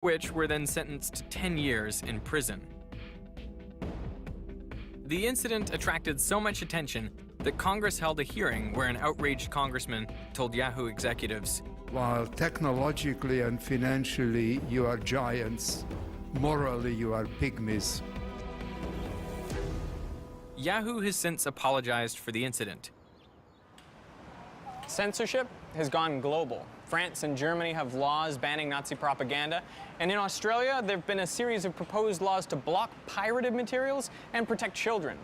which were then sentenced to 10 years in prison. The incident attracted so much attention that Congress held a hearing where an outraged congressman told Yahoo executives, "While technologically and financially you are giants, morally you are pygmies." Yahoo has since apologized for the incident. Censorship has gone global. France and Germany have laws banning Nazi propaganda. And in Australia, there have been a series of proposed laws to block pirated materials and protect children.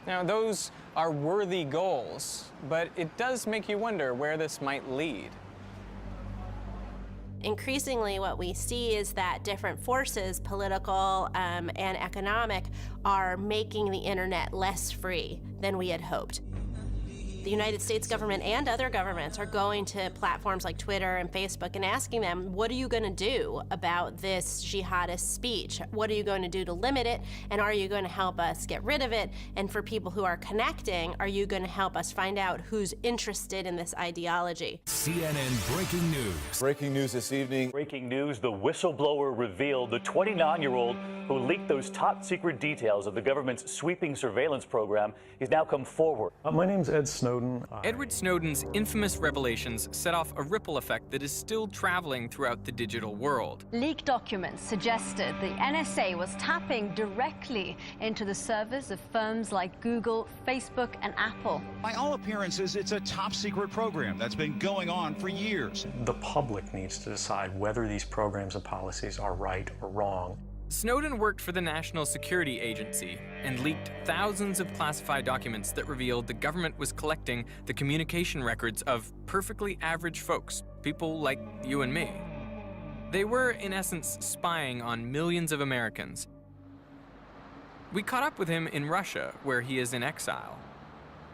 Now, those are worthy goals, but it does make you wonder where this might lead. Increasingly, what we see is that different forces, political and economic, are making the internet less free than we had hoped. The United States government and other governments are going to platforms like Twitter and Facebook and asking them, what are you going to do about this jihadist speech? What are you going to do to limit it? And are you going to help us get rid of it? And for people who are connecting, are you going to help us find out who's interested in this ideology? CNN breaking news. Breaking news this evening. Breaking news, the whistleblower revealed the 29-year-old who leaked those top secret details of the government's sweeping surveillance program is now come forward. My name's Ed Snowden. Edward Snowden's infamous revelations set off a ripple effect that is still traveling throughout the digital world. Leaked documents suggested the NSA was tapping directly into the servers of firms like Google, Facebook, and Apple. By all appearances, it's a top secret program that's been going on for years. The public needs to decide whether these programs and policies are right or wrong. Snowden worked for the National Security Agency and leaked thousands of classified documents that revealed the government was collecting the communication records of perfectly average folks, people like you and me. They were, in essence, spying on millions of Americans. We caught up with him in Russia, where he is in exile.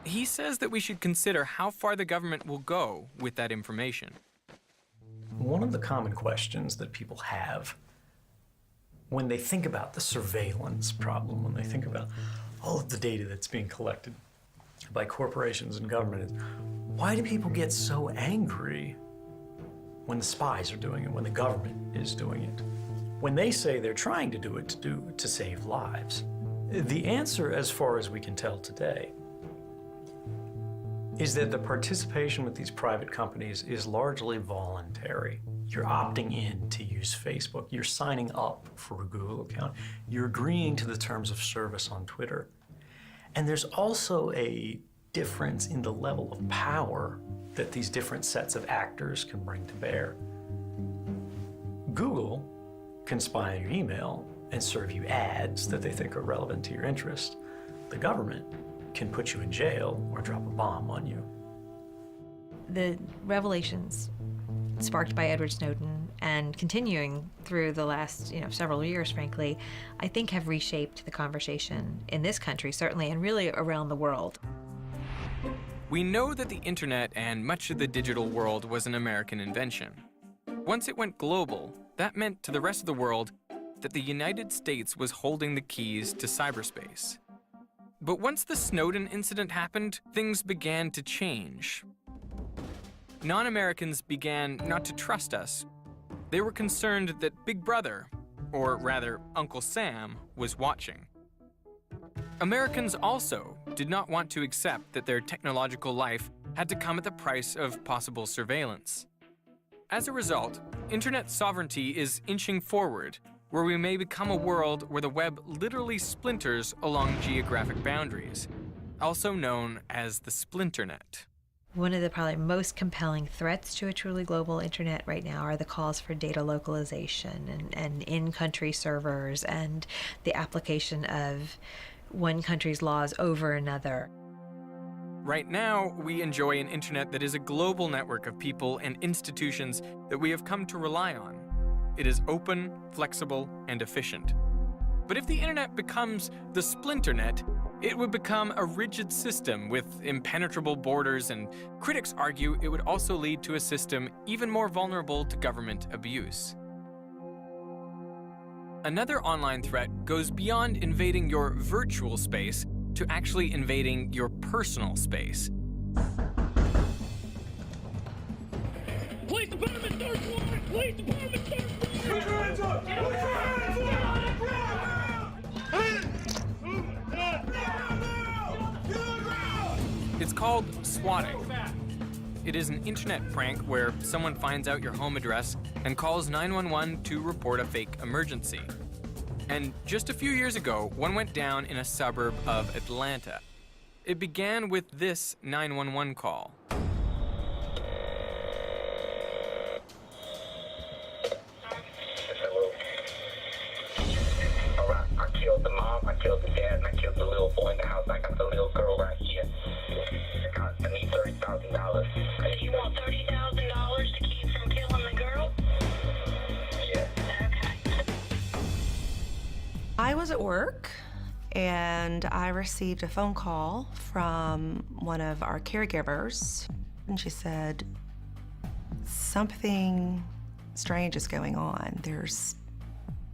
He says that we should consider how far the government will go with that information. One of the common questions that people have when they think about the surveillance problem, when they think about all of the data that's being collected by corporations and government, is why do people get so angry when the spies are doing it, when the government is doing it? When they say they're trying to do it to save lives. The answer, as far as we can tell today, is that the participation with these private companies is largely voluntary. You're opting in to use Facebook. You're signing up for a Google account. You're agreeing to the terms of service on Twitter. And there's also a difference in the level of power that these different sets of actors can bring to bear. Google can spy on your email and serve you ads that they think are relevant to your interest. The government can put you in jail or drop a bomb on you. The revelations sparked by Edward Snowden and continuing through the last several years, frankly, I think have reshaped the conversation in this country, certainly, and really around the world. We know that the internet and much of the digital world was an American invention. Once it went global, that meant to the rest of the world that the United States was holding the keys to cyberspace. But once the Snowden incident happened, things began to change. Non-Americans began not to trust us. They were concerned that Big Brother, or rather Uncle Sam, was watching. Americans also did not want to accept that their technological life had to come at the price of possible surveillance. As a result, internet sovereignty is inching forward, where we may become a world where the web literally splinters along geographic boundaries, also known as the splinternet. One of the probably most compelling threats to a truly global internet right now are the calls for data localization and in-country servers and the application of one country's laws over another. Right now, we enjoy an internet that is a global network of people and institutions that we have come to rely on. It is open, flexible, and efficient. But if the internet becomes the splinternet, it would become a rigid system with impenetrable borders, and critics argue it would also lead to a system even more vulnerable to government abuse. Another online threat goes beyond invading your virtual space to actually invading your personal space. Police department, third floor! Police department, third floor! Put your hands up! called swatting. It is an internet prank where someone finds out your home address and calls 911 to report a fake emergency. And just a few years ago, one went down in a suburb of Atlanta. It began with this 911 call. I killed the mom, I killed the dad, and I killed the little boy in the house. I got the little girl right here. I need $30,000. You want $30,000 to keep from killing the girl? Yeah. Okay. I was at work, and I received a phone call from one of our caregivers, and she said, something strange is going on. There's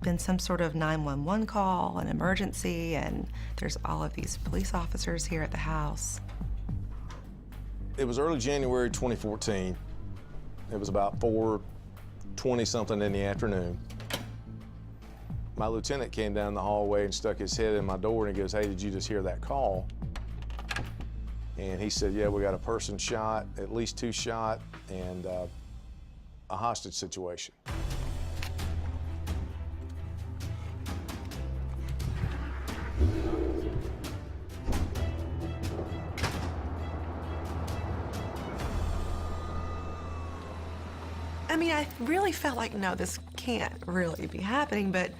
been some sort of 911 call, an emergency, and there's all of these police officers here at the house. It was early January 2014. It was about 4:20 something in the afternoon. My lieutenant came down the hallway and stuck his head in my door and he goes, "Hey, did you just hear that call?" And he said, "Yeah, we got a person shot, at least 2 shot, and a hostage situation." I mean, I really felt like, no, this can't really be happening, but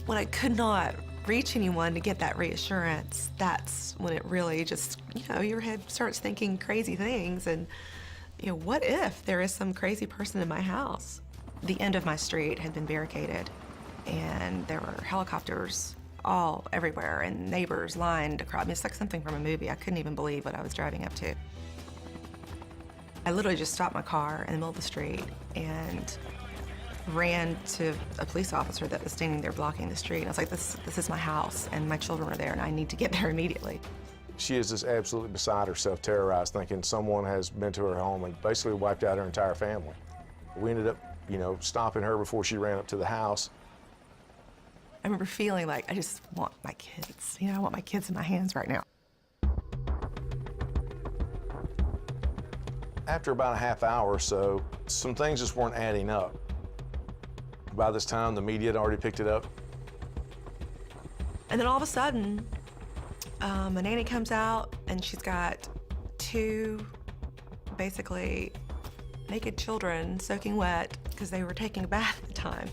when I could not reach anyone to get that reassurance, that's when it really just, your head starts thinking crazy things, and, what if there is some crazy person in my house? The end of my street had been barricaded, and there were helicopters all everywhere, and neighbors lined across. I mean, it's like something from a movie. I couldn't even believe what I was driving up to. I literally just stopped my car in the middle of the street and ran to a police officer that was standing there blocking the street. And I was like, this is my house, and my children are there, and I need to get there immediately. She is just absolutely beside herself, terrorized, thinking someone has been to her home and basically wiped out her entire family. We ended up, stopping her before she ran up to the house. I remember feeling like, I just want my kids. I want my kids in my hands right now. After about a half hour or so, some things just weren't adding up. By this time, the media had already picked it up. And then all of a sudden, a nanny comes out, and she's got 2 basically naked children soaking wet because they were taking a bath at the time.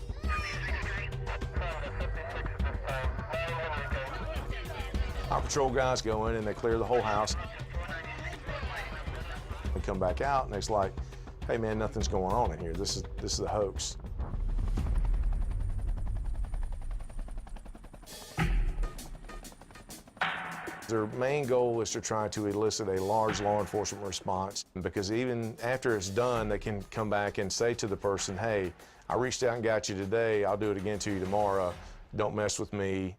Our patrol guys go in and they clear the whole house. We come back out and it's like, "Hey man, nothing's going on in here. This is a hoax." Their main goal is to try to elicit a large law enforcement response, because even after it's done, they can come back and say to the person, "Hey, I reached out and got you today. I'll do it again to you tomorrow. Don't mess with me."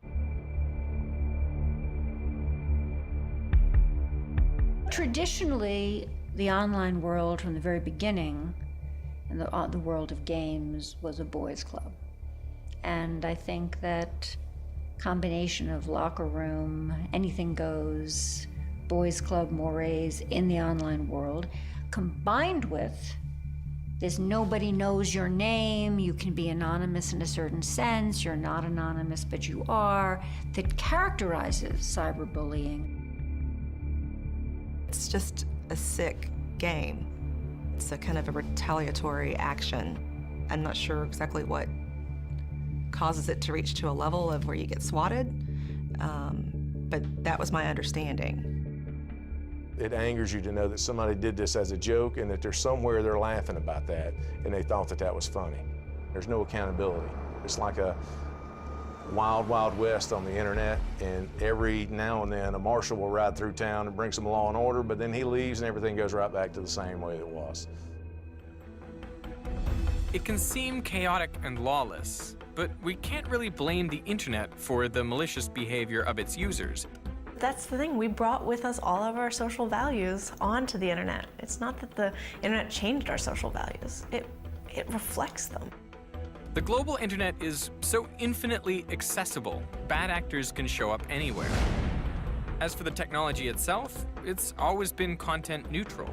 Traditionally, the online world from the very beginning, and the world of games, was a boys' club. And I think that combination of locker room, anything goes, boys' club mores in the online world, combined with this nobody knows your name, you can be anonymous in a certain sense, you're not anonymous but you are, that characterizes cyberbullying. It's just a sick game. It's a kind of a retaliatory action. I'm not sure exactly what causes it to reach to a level of where you get swatted, but that was my understanding. It angers you to know that somebody did this as a joke and that there's somewhere they're laughing about that and they thought that that was funny. There's no accountability. It's like a wild, wild west on the internet, and every now and then a marshal will ride through town and bring some law and order, but then he leaves and everything goes right back to the same way it was. It can seem chaotic and lawless, but we can't really blame the internet for the malicious behavior of its users. That's the thing, we brought with us all of our social values onto the internet. It's not that the internet changed our social values, it reflects them. The global internet is so infinitely accessible, bad actors can show up anywhere. As for the technology itself, it's always been content neutral.